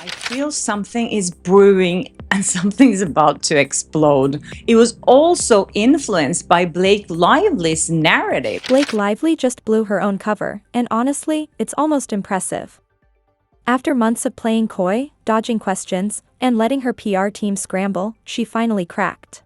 I feel something is brewing and something's about to explode. It was also influenced by Blake Lively's narrative. Blake Lively just blew her own cover, and honestly, it's almost impressive. After months of playing coy, dodging questions, and letting her PR team scramble, she finally cracked.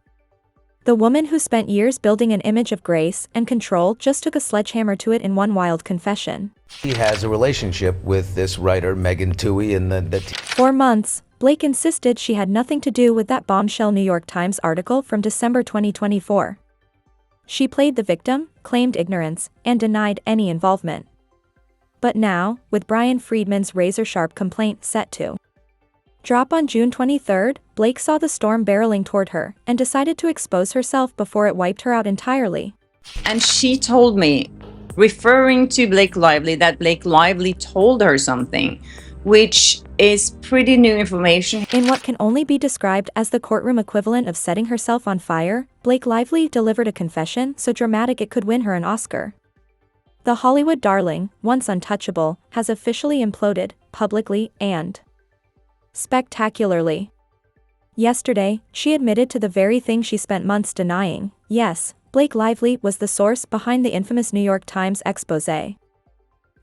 The woman who spent years building an image of grace and control just took a sledgehammer to it in one wild confession. He has a relationship with this writer, Megan Twohey, and For months, Blake insisted she had nothing to do with that bombshell New York Times article from December 2024. She played the victim, claimed ignorance, and denied any involvement. But now, with Brian Friedman's razor-sharp complaint set to drop on June 23, Blake saw the storm barreling toward her and decided to expose herself before it wiped her out entirely. And she told me, referring to Blake Lively, that Blake Lively told her something, which is pretty new information. In what can only be described as the courtroom equivalent of setting herself on fire, Blake Lively delivered a confession so dramatic it could win her an Oscar. The Hollywood darling, once untouchable, has officially imploded, publicly and spectacularly. Yesterday, she admitted to the very thing she spent months denying. Yes, Blake Lively was the source behind the infamous New York Times exposé.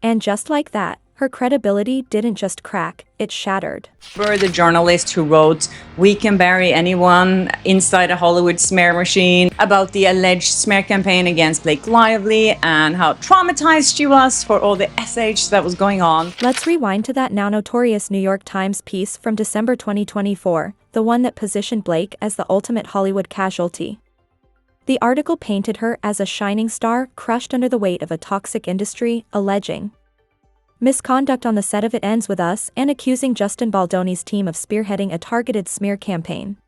And just like that, her credibility didn't just crack, it shattered. For the journalist who wrote "We Can Bury Anyone Inside a Hollywood Smear Machine" about the alleged smear campaign against Blake Lively and how traumatized she was for all the SH that was going on. Let's rewind to that now notorious New York Times piece from December 2024, the one that positioned Blake as the ultimate Hollywood casualty. The article painted her as a shining star crushed under the weight of a toxic industry, alleging misconduct on the set of It Ends With Us and accusing Justin Baldoni's team of spearheading a targeted smear campaign.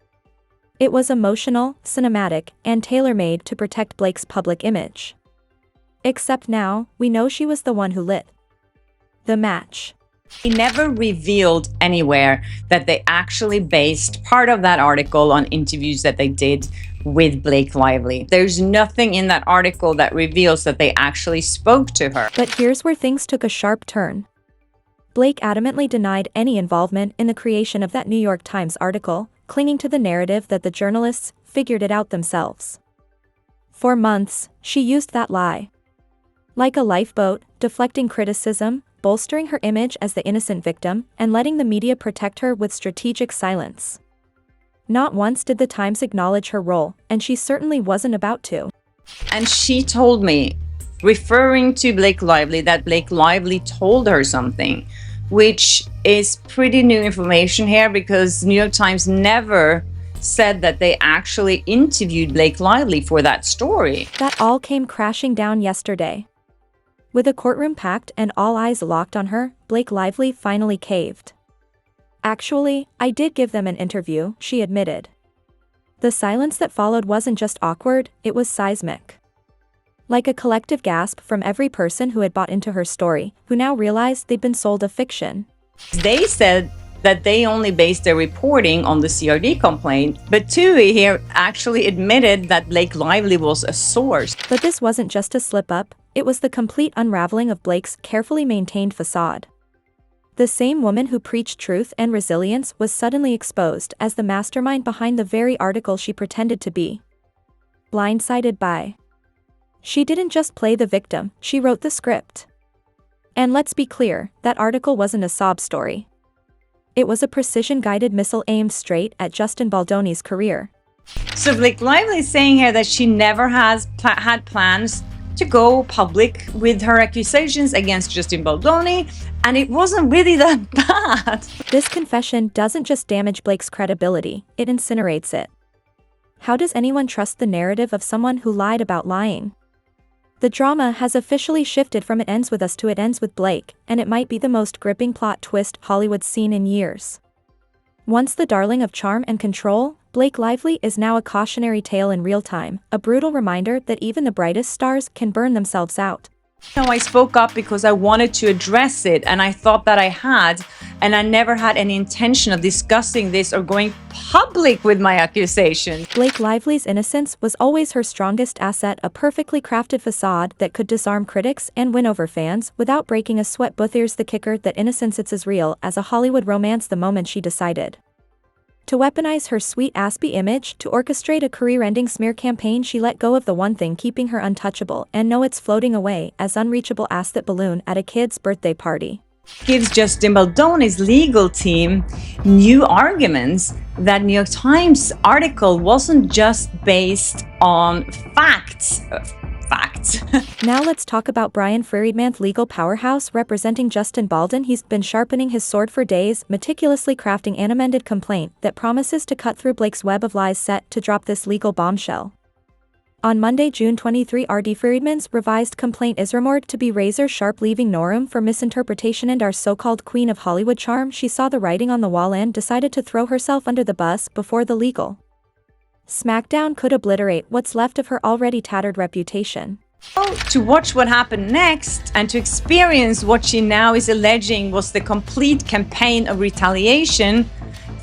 It was emotional, cinematic, and tailor-made to protect Blake's public image. Except now, we know she was the one who lit the match. He never revealed anywhere that they actually based part of that article on interviews that they did with Blake Lively. There's nothing in that article that reveals that they actually spoke to her. But here's where things took a sharp turn. Blake adamantly denied any involvement in the creation of that New York Times article, clinging to the narrative that the journalists figured it out themselves. For months, she used that lie like a lifeboat, deflecting criticism, bolstering her image as the innocent victim, and letting the media protect her with strategic silence. Not once did the Times acknowledge her role, and she certainly wasn't about to. And she told me, referring to Blake Lively, that Blake Lively told her something, which is pretty new information here because New York Times never said that they actually interviewed Blake Lively for that story. That all came crashing down yesterday. With a courtroom packed and all eyes locked on her, Blake Lively finally caved. Actually, I did give them an interview, she admitted. The silence that followed wasn't just awkward, it was seismic. Like a collective gasp from every person who had bought into her story, who now realized they'd been sold a fiction. They said that they only based their reporting on the CRD complaint, but Twohey here actually admitted that Blake Lively was a source. But this wasn't just a slip-up, it was the complete unraveling of Blake's carefully maintained facade. The same woman who preached truth and resilience was suddenly exposed as the mastermind behind the very article she pretended to be blindsided by. She didn't just play the victim, she wrote the script. And let's be clear, that article wasn't a sob story. It was a precision-guided missile aimed straight at Justin Baldoni's career. So Blake Lively is saying here that she never has had plans to go public with her accusations against Justin Baldoni, and it wasn't really that bad. This confession doesn't just damage Blake's credibility, it incinerates it. How does anyone trust the narrative of someone who lied about lying? The drama has officially shifted from It Ends With Us to It Ends With Blake, and it might be the most gripping plot twist Hollywood's seen in years. Once the darling of charm and control, Blake Lively is now a cautionary tale in real time, a brutal reminder that even the brightest stars can burn themselves out. No, I spoke up because I wanted to address it, and I thought that I had, and I never had any intention of discussing this or going public with my accusations. Blake Lively's innocence was always her strongest asset, a perfectly crafted facade that could disarm critics and win over fans without breaking a sweat. But here's the kicker: that innocence it's as real as a Hollywood romance the moment she decided to weaponize her sweet Aspie image to orchestrate a career-ending smear campaign. She let go of the one thing keeping her untouchable, and no, it's floating away as unreachable as that balloon at a kid's birthday party. Gives Justin Baldoni's legal team new arguments that New York Times article wasn't just based on facts. Now let's talk about Brian Friedman's legal powerhouse representing Justin Baldon. He's been sharpening his sword for days, meticulously crafting an amended complaint that promises to cut through Blake's web of lies, set to drop this legal bombshell. On Monday, June 23, R.D. Friedman's revised complaint is rumored to be razor-sharp, leaving no room for misinterpretation, and our so-called queen of Hollywood charm, she saw the writing on the wall and decided to throw herself under the bus before the legal smackdown could obliterate what's left of her already tattered reputation. To watch what happened next and to experience what she now is alleging was the complete campaign of retaliation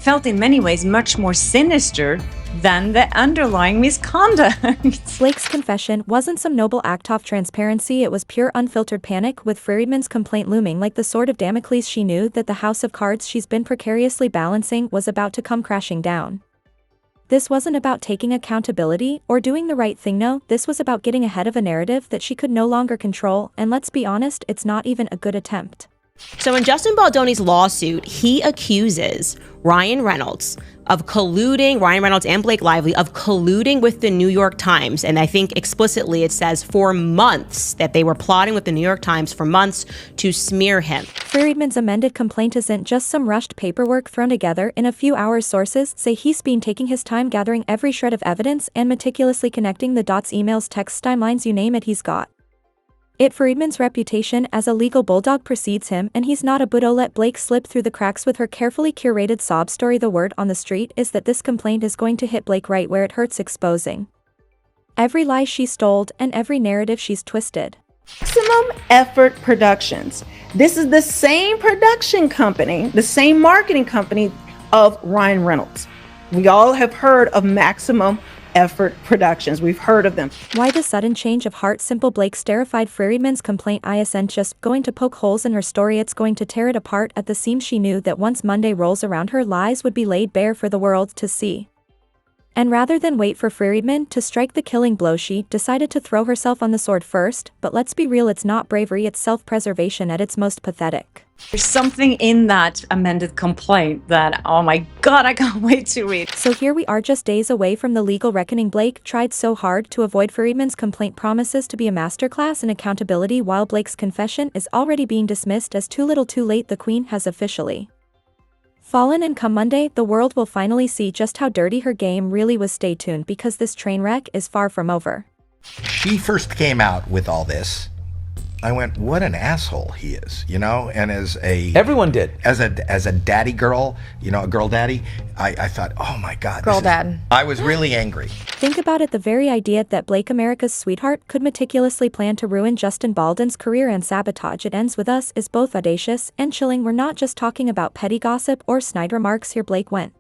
felt in many ways much more sinister than the underlying misconduct. Blake's confession wasn't some noble act of transparency, it was pure unfiltered panic, with Friedman's complaint looming like the sword of Damocles. She knew that the house of cards she's been precariously balancing was about to come crashing down. This wasn't about taking accountability or doing the right thing, no, this was about getting ahead of a narrative that she could no longer control, and let's be honest, it's not even a good attempt. So in Justin Baldoni's lawsuit, he accuses Ryan Reynolds and Blake Lively of colluding with the New York Times. And I think explicitly it says for months, that they were plotting with the New York Times for months to smear him. Friedman's amended complaint isn't just some rushed paperwork thrown together in a few hours. Sources say he's been taking his time gathering every shred of evidence and meticulously connecting the dots, emails, texts, timelines, you name it, he's got it. Friedman's reputation as a legal bulldog precedes him, and he's not a Buddha. Let Blake slip through the cracks with her carefully curated sob story. The word on the street is that this complaint is going to hit Blake right where it hurts, exposing every lie she stole and every narrative she's twisted. Maximum Effort Productions. This is the same production company, the same marketing company of Ryan Reynolds. We all have heard of Maximum Effort Productions. We've heard of them. Why the sudden change of heart? Simple. Blake's terrified Friedman's complaint isn't just going to poke holes in her story, it's going to tear it apart at the seams. She knew that once Monday rolls around, her lies would be laid bare for the world to see. And rather than wait for Friedman to strike the killing blow, she decided to throw herself on the sword first. But let's be real, it's not bravery, it's self-preservation at its most pathetic. There's something in that amended complaint that, oh my God, I can't wait to read. So here we are, just days away from the legal reckoning. Blake tried so hard to avoid Friedman's complaint, promises to be a masterclass in accountability, while Blake's confession is already being dismissed as too little too late. The queen has officially fallen, and come Monday, the world will finally see just how dirty her game really was. Stay tuned, because this train wreck is far from over. She first came out with all this, I went, what an asshole he is, you know? And Everyone did. As a daddy girl, you know, a girl daddy, I thought, oh my God. Girl dad. I was really angry. Think about it, the very idea that Blake, America's sweetheart, could meticulously plan to ruin Justin Baldon's career and sabotage it ends with us is both audacious and chilling. We're not just talking about petty gossip or snide remarks here. Blake went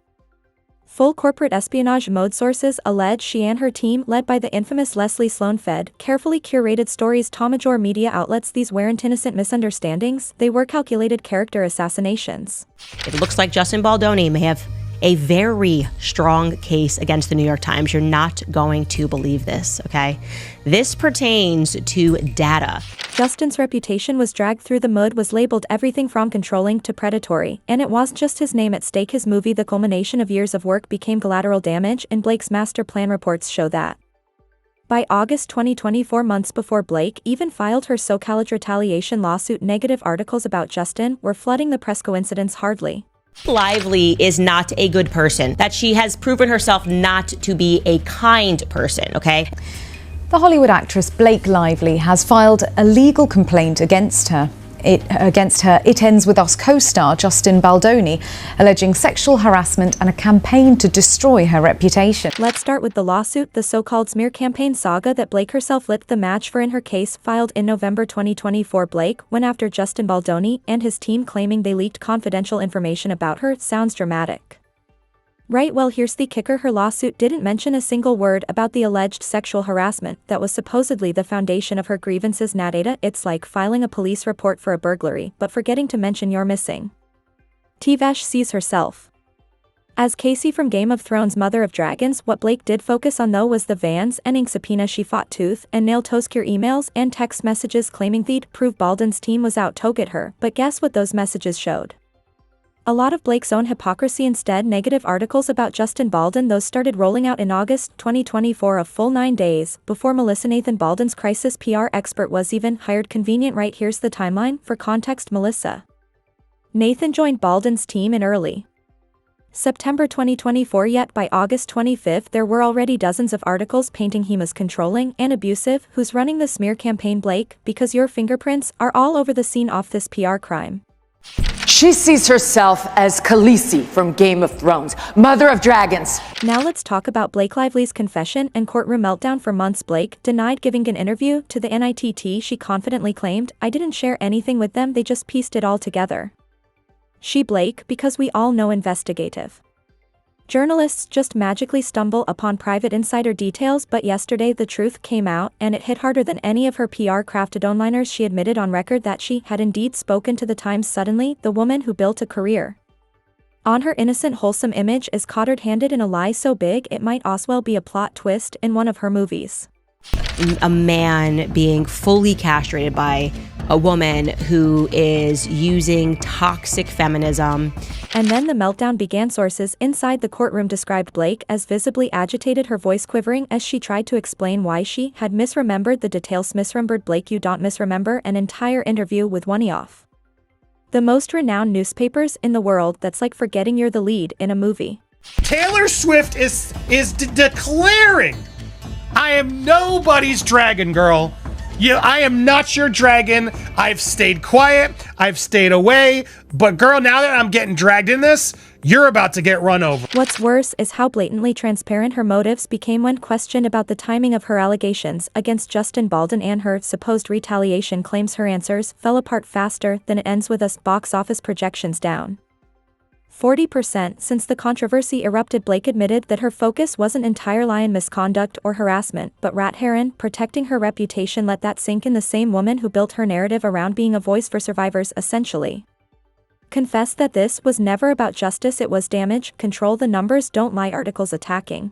full corporate espionage mode. Sources allege she and her team, led by the infamous Leslie Sloan, fed carefully curated stories to major media outlets. These weren't innocent misunderstandings, they were calculated character assassinations. It looks like Justin Baldoni may have a very strong case against the New York Times. You're not going to believe this, okay? This pertains to data. Justin's reputation was dragged through the mud, was labeled everything from controlling to predatory, and it wasn't just his name at stake. His movie, the culmination of years of work, became collateral damage, and Blake's master plan reports show that. By August 2024, months before Blake even filed her so-called retaliation lawsuit, negative articles about Justin were flooding the press. Coincidence? Hardly. Lively is not a good person, that she has proven herself not to be a kind person, okay? The Hollywood actress Blake Lively has filed a legal complaint against her. against her It Ends With Us co-star Justin Baldoni, alleging sexual harassment and a campaign to destroy her reputation. Let's start with the lawsuit, the so-called smear campaign saga that Blake herself lit the match for in her case filed in November 2024. Blake went after Justin Baldoni and his team, claiming they leaked confidential information about her. Sounds dramatic. Right, well, here's the kicker. Her lawsuit didn't mention a single word about the alleged sexual harassment that was supposedly the foundation of her grievances. Nadata, it's like filing a police report for a burglary, but forgetting to mention you're missing. Tivesh sees herself as Casey from Game of Thrones' Mother of Dragons. What Blake did focus on, though, was the Vans and ink subpoena she fought tooth and nail to secure emails and text messages claiming they'd prove Baldwin's team was out to get her. But guess what those messages showed? A lot of Blake's own hypocrisy. Instead, negative articles about Justin Baldwin. Those started rolling out in August 2024, a full 9 days before Melissa Nathan Baldwin's crisis PR expert was even hired. Convenient, right? Here's the timeline. For context, Melissa Nathan joined Baldwin's team in early September 2024, yet by August 25th there were already dozens of articles painting him as controlling and abusive. Who's running the smear campaign? Blake, because your fingerprints are all over the scene off this PR crime. She sees herself as Khaleesi from Game of Thrones, Mother of Dragons. Now let's talk about Blake Lively's confession and courtroom meltdown. For months, Blake denied giving an interview to the NITT. She confidently claimed, "I didn't share anything with them, they just pieced it all together." She, Blake, because we all know investigative journalists just magically stumble upon private insider details. But yesterday the truth came out, and it hit harder than any of her PR-crafted one-liners. She admitted on record that she had indeed spoken to the Times. Suddenly, the woman who built a career on her innocent, wholesome image is caught red-handed in a lie so big it might as well be a plot twist in one of her movies. A man being fully castrated by a woman who is using toxic feminism. And then the meltdown began. Sources inside the courtroom described Blake as visibly agitated, her voice quivering as she tried to explain why she had misremembered the details. Misremembered? Blake, you don't misremember an entire interview with one of the most renowned newspapers in the world. That's like forgetting you're the lead in a movie. Taylor Swift is declaring, "I am nobody's dragon girl. Yeah, I am not your dragon. I've stayed quiet. I've stayed away. But girl, now that I'm getting dragged in this, you're about to get run over." What's worse is how blatantly transparent her motives became when questioned about the timing of her allegations against Justin Baldwin and her supposed retaliation claims. Her answers fell apart faster than It Ends With Us box office projections, down 40% since the controversy erupted. Blake admitted that her focus wasn't entirely on misconduct or harassment, but rat heron, protecting her reputation. Let that sink in. The same woman who built her narrative around being a voice for survivors essentially confessed that this was never about justice, it was damage control. The numbers don't lie. Articles attacking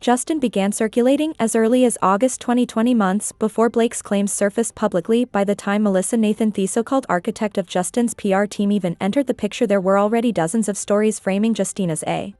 Justin began circulating as early as August 2020, months before Blake's claims surfaced publicly. By the time Melissa Nathan, the so-called architect of Justin's PR team, even entered the picture, there were already dozens of stories framing Justina's a